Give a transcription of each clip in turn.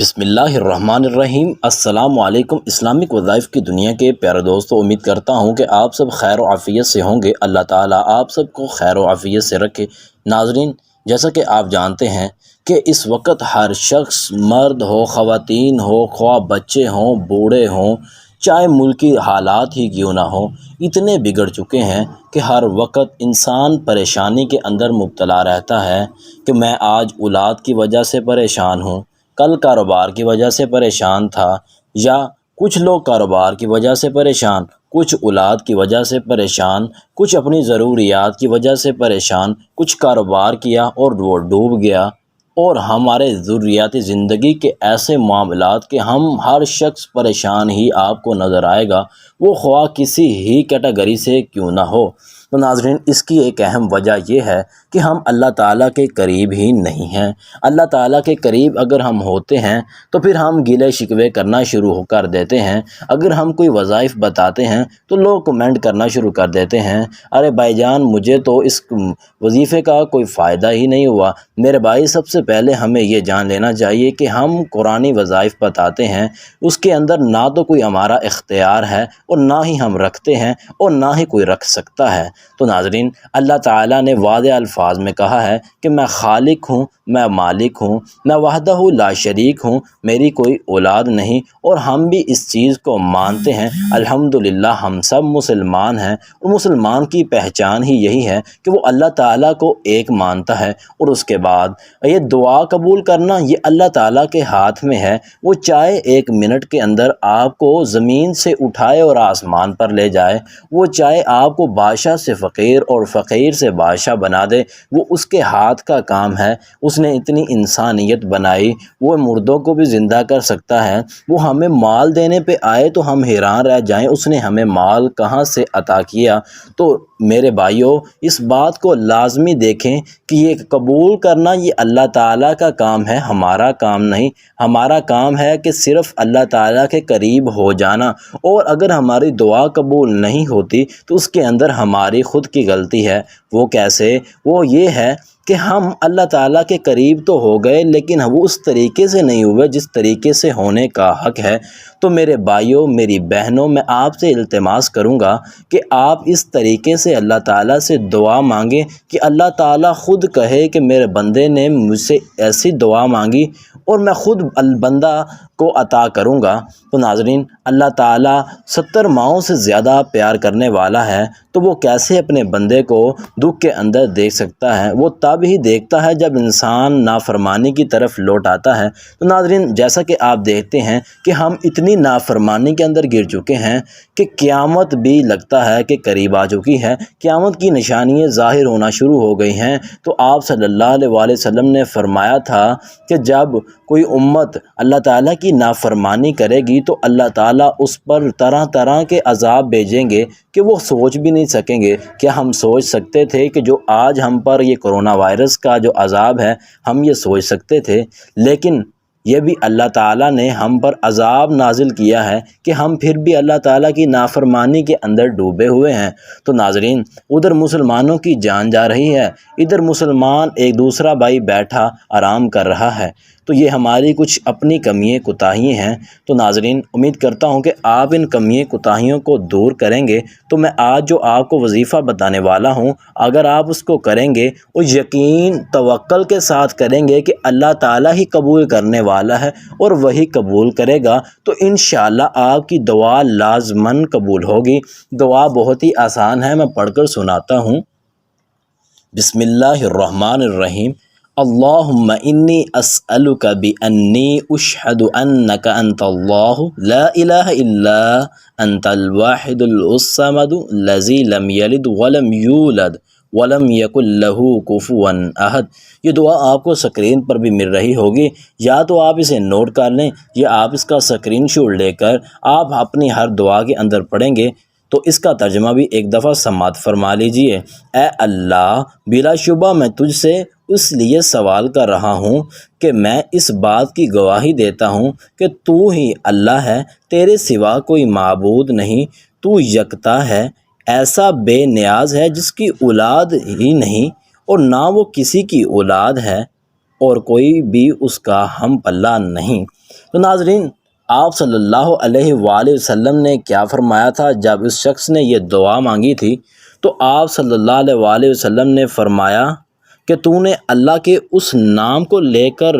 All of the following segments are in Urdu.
بسم اللہ الرحمن الرحیم۔ السلام علیکم۔ اسلامک وظائف کی دنیا کے پیارے دوستو، امید کرتا ہوں کہ آپ سب خیر و عافیت سے ہوں گے۔ اللہ تعالیٰ آپ سب کو خیر و عافیت سے رکھے۔ ناظرین، جیسا کہ آپ جانتے ہیں کہ اس وقت ہر شخص، مرد ہو، خواتین ہو، خواہ بچے ہوں، بوڑھے ہوں، چاہے ملکی حالات ہی کیوں نہ ہوں، اتنے بگڑ چکے ہیں کہ ہر وقت انسان پریشانی کے اندر مبتلا رہتا ہے کہ میں آج اولاد کی وجہ سے پریشان ہوں، کل کاروبار کی وجہ سے پریشان تھا، یا کچھ لوگ کاروبار کی وجہ سے پریشان، کچھ اولاد کی وجہ سے پریشان، کچھ اپنی ضروریات کی وجہ سے پریشان، کچھ کاروبار کیا اور وہ ڈوب گیا۔ اور ہمارے ضروریاتی زندگی کے ایسے معاملات کہ ہم ہر شخص پریشان ہی آپ کو نظر آئے گا، وہ خواہ کسی ہی کیٹیگری سے کیوں نہ ہو۔ تو ناظرین، اس کی ایک اہم وجہ یہ ہے کہ ہم اللہ تعالیٰ کے قریب ہی نہیں ہیں۔ اللہ تعالیٰ کے قریب اگر ہم ہوتے ہیں تو پھر ہم گلے شکوے کرنا شروع کر دیتے ہیں۔ اگر ہم کوئی وظائف بتاتے ہیں تو لوگ کمنٹ کرنا شروع کر دیتے ہیں، ارے بھائی جان، مجھے تو اس وظیفے کا کوئی فائدہ ہی نہیں ہوا۔ میرے بھائی، سب سے پہلے ہمیں یہ جان لینا چاہیے کہ ہم قرآنی وظائف بتاتے ہیں، اس کے اندر نہ تو کوئی ہمارا اختیار ہے اور نہ ہی ہم رکھتے ہیں اور نہ ہی کوئی رکھ سکتا ہے۔ تو ناظرین، اللہ تعالیٰ نے واضح الفاظ میں کہا ہے کہ میں خالق ہوں، میں مالک ہوں، میں وحدہ لا شریک ہوں، میری کوئی اولاد نہیں، اور ہم بھی اس چیز کو مانتے ہیں۔ الحمدللہ ہم سب مسلمان ہیں، اور مسلمان کی پہچان ہی یہی ہے کہ وہ اللہ تعالیٰ کو ایک مانتا ہے، اور اس کے بعد یہ دعا قبول کرنا یہ اللہ تعالیٰ کے ہاتھ میں ہے۔ وہ چاہے ایک منٹ کے اندر آپ کو زمین سے اٹھائے اور آسمان پر لے جائے، وہ چاہے آپ کو بادشاہ سے فقیر اور فقیر سے بادشاہ بنا دے، وہ اس کے ہاتھ کا کام ہے۔ اس نے اتنی انسانیت بنائی، وہ مردوں کو بھی زندہ کر سکتا ہے۔ وہ ہمیں مال دینے پہ آئے تو ہم حیران رہ جائیں، اس نے ہمیں مال کہاں سے عطا کیا۔ تو میرے بھائیوں، اس بات کو لازمی دیکھیں کہ یہ قبول کرنا یہ اللہ تعالیٰ کا کام ہے، ہمارا کام نہیں۔ ہمارا کام ہے کہ صرف اللہ تعالیٰ کے قریب ہو جانا، اور اگر ہماری دعا قبول نہیں ہوتی تو اس کے اندر ہماری خود کی غلطی ہے۔ وہ کیسے؟ وہ یہ ہے کہ ہم اللہ تعالیٰ کے قریب تو ہو گئے، لیکن وہ اس طریقے سے نہیں ہوئے جس طریقے سے ہونے کا حق ہے۔ تو میرے بھائیوں، میری بہنوں، میں آپ سے التماس کروں گا کہ آپ اس طریقے سے اللہ تعالیٰ سے دعا مانگیں کہ اللہ تعالیٰ خود کہے کہ میرے بندے نے مجھ سے ایسی دعا مانگی اور میں خود بندہ کو عطا کروں گا۔ تو ناظرین، اللہ تعالیٰ 70 ماؤں سے زیادہ پیار کرنے والا ہے، تو وہ کیسے اپنے بندے کو دکھ کے اندر دیکھ سکتا ہے؟ وہ تب ہی دیکھتا ہے جب انسان نافرمانی کی طرف لوٹ آتا ہے۔ تو ناظرین، جیسا کہ آپ دیکھتے ہیں کہ ہم اتنی نافرمانی کے اندر گر چکے ہیں کہ قیامت بھی لگتا ہے کہ قریب آ چکی ہے، قیامت کی نشانیاں ظاہر ہونا شروع ہو گئی ہیں۔ تو آپ صلی اللہ علیہ وآلہ وسلم نے فرمایا تھا کہ جب کوئی امت اللہ تعالیٰ کی نافرمانی کرے گی تو اللہ تعالیٰ اس پر طرح طرح کے عذاب بھیجیں گے کہ وہ سوچ بھی نہیں سکیں گے۔ کیا ہم سوچ سکتے تھے کہ جو آج ہم پر یہ کرونا وائرس کا جو عذاب ہے، ہم یہ سوچ سکتے تھے؟ لیکن یہ بھی اللہ تعالیٰ نے ہم پر عذاب نازل کیا ہے کہ ہم پھر بھی اللہ تعالیٰ کی نافرمانی کے اندر ڈوبے ہوئے ہیں۔ تو ناظرین، ادھر مسلمانوں کی جان جا رہی ہے، ادھر مسلمان ایک دوسرا بھائی بیٹھا آرام کر رہا ہے۔ تو یہ ہماری کچھ اپنی کمیاں کوتاہیاں ہیں۔ تو ناظرین، امید کرتا ہوں کہ آپ ان کمیاں کوتاہیوں کو دور کریں گے۔ تو میں آج جو آپ کو وظیفہ بتانے والا ہوں، اگر آپ اس کو کریں گے اور یقین توکل کے ساتھ کریں گے کہ اللہ تعالیٰ ہی قبول کرنے والا ہے اور وہی قبول کرے گا، تو انشاءاللہ آپ کی دعا لازماً قبول ہوگی۔ دعا بہت ہی آسان ہے، میں پڑھ کر سناتا ہوں۔ بسم اللہ الرحمن الرحیم۔ اللہم انی اسألک بانی اشہد انک انت اللہ لا الہ الا انت الواحد الصمد الذی لم یلد ولم یولد ولم یکن لہ کفوا احد۔ یہ دعا آپ کو سکرین پر بھی مل رہی ہوگی، یا تو آپ اسے نوٹ کر لیں یا آپ اس کا سکرین شاٹ لے کر آپ اپنی ہر دعا کے اندر پڑھیں گے۔ تو اس کا ترجمہ بھی ایک دفعہ سماعت فرما لیجئے۔ اے اللہ، بلا شبہ میں تجھ سے اس لیے سوال کر رہا ہوں کہ میں اس بات کی گواہی دیتا ہوں کہ تو ہی اللہ ہے، تیرے سوا کوئی معبود نہیں، تو یکتا ہے، ایسا بے نیاز ہے جس کی اولاد ہی نہیں اور نہ وہ کسی کی اولاد ہے، اور کوئی بھی اس کا ہم پلہ نہیں۔ تو ناظرین، آپ صلی اللہ علیہ وآلہ وسلم نے کیا فرمایا تھا جب اس شخص نے یہ دعا مانگی تھی؟ تو آپ صلی اللہ علیہ وآلہ وسلم نے فرمایا کہ تو نے اللہ کے اس نام کو لے کر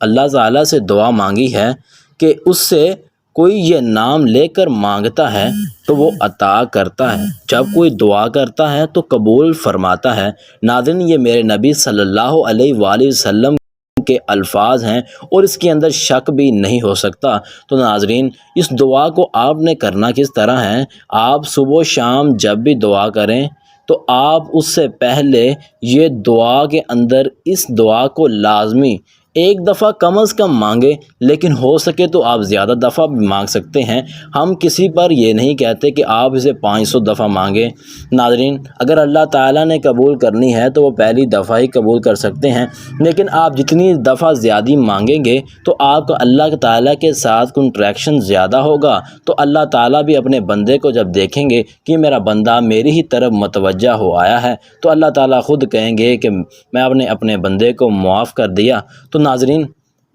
اللہ تعالیٰ سے دعا مانگی ہے کہ اس سے کوئی یہ نام لے کر مانگتا ہے تو وہ عطا کرتا ہے، جب کوئی دعا کرتا ہے تو قبول فرماتا ہے۔ ناظرین، یہ میرے نبی صلی اللہ علیہ وآلہ وسلم کے الفاظ ہیں اور اس کے اندر شک بھی نہیں ہو سکتا۔ تو ناظرین، اس دعا کو آپ نے کرنا کس طرح ہے؟ آپ صبح و شام جب بھی دعا کریں تو آپ اس سے پہلے یہ دعا کے اندر اس دعا کو لازمی ایک دفعہ کم از کم مانگے، لیکن ہو سکے تو آپ زیادہ دفعہ بھی مانگ سکتے ہیں۔ ہم کسی پر یہ نہیں کہتے کہ آپ اسے 500 دفعہ مانگیں۔ ناظرین، اگر اللہ تعالیٰ نے قبول کرنی ہے تو وہ پہلی دفعہ ہی قبول کر سکتے ہیں، لیکن آپ جتنی دفعہ زیادہ مانگیں گے تو آپ کا اللہ تعالیٰ کے ساتھ کنٹریکشن زیادہ ہوگا۔ تو اللہ تعالیٰ بھی اپنے بندے کو جب دیکھیں گے کہ میرا بندہ میری ہی طرف متوجہ ہو آیا ہے تو اللہ تعالیٰ خود کہیں گے کہ میں نے اپنے بندے کو معاف کر دیا۔ تو ناظرین،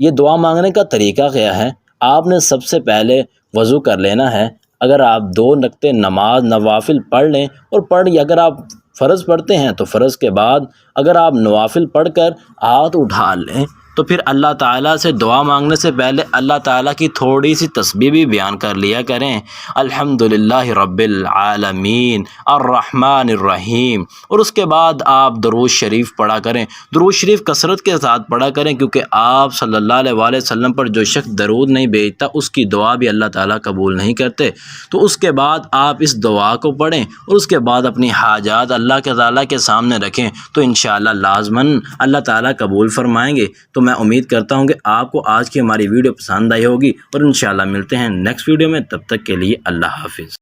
یہ دعا مانگنے کا طریقہ کیا ہے؟ آپ نے سب سے پہلے وضو کر لینا ہے۔ اگر آپ 2 رکعتیں نماز نوافل پڑھ لیں اور اگر آپ فرض پڑھتے ہیں تو فرض کے بعد اگر آپ نوافل پڑھ کر ہاتھ اٹھا لیں تو پھر اللہ تعالیٰ سے دعا مانگنے سے پہلے اللہ تعالیٰ کی تھوڑی سی تسبیح بھی بیان کر لیا کریں۔ الحمدللہ رب العالمین الرحمن الرحیم، اور اس کے بعد آپ درود شریف پڑھا کریں۔ درود شریف کثرت کے ساتھ پڑھا کریں، کیونکہ آپ صلی اللہ علیہ وآلہ وسلم پر جو شخص درود نہیں بھیجتا اس کی دعا بھی اللہ تعالیٰ قبول نہیں کرتے۔ تو اس کے بعد آپ اس دعا کو پڑھیں اور اس کے بعد اپنی حاجات اللہ تعالیٰ کے سامنے رکھیں تو انشاءاللہ لازماً اللہ تعالیٰ قبول فرمائیں گے۔ تو میں امید کرتا ہوں کہ آپ کو آج کی ہماری ویڈیو پسند آئی ہوگی، اور انشاءاللہ ملتے ہیں نیکسٹ ویڈیو میں۔ تب تک کے لیے اللہ حافظ۔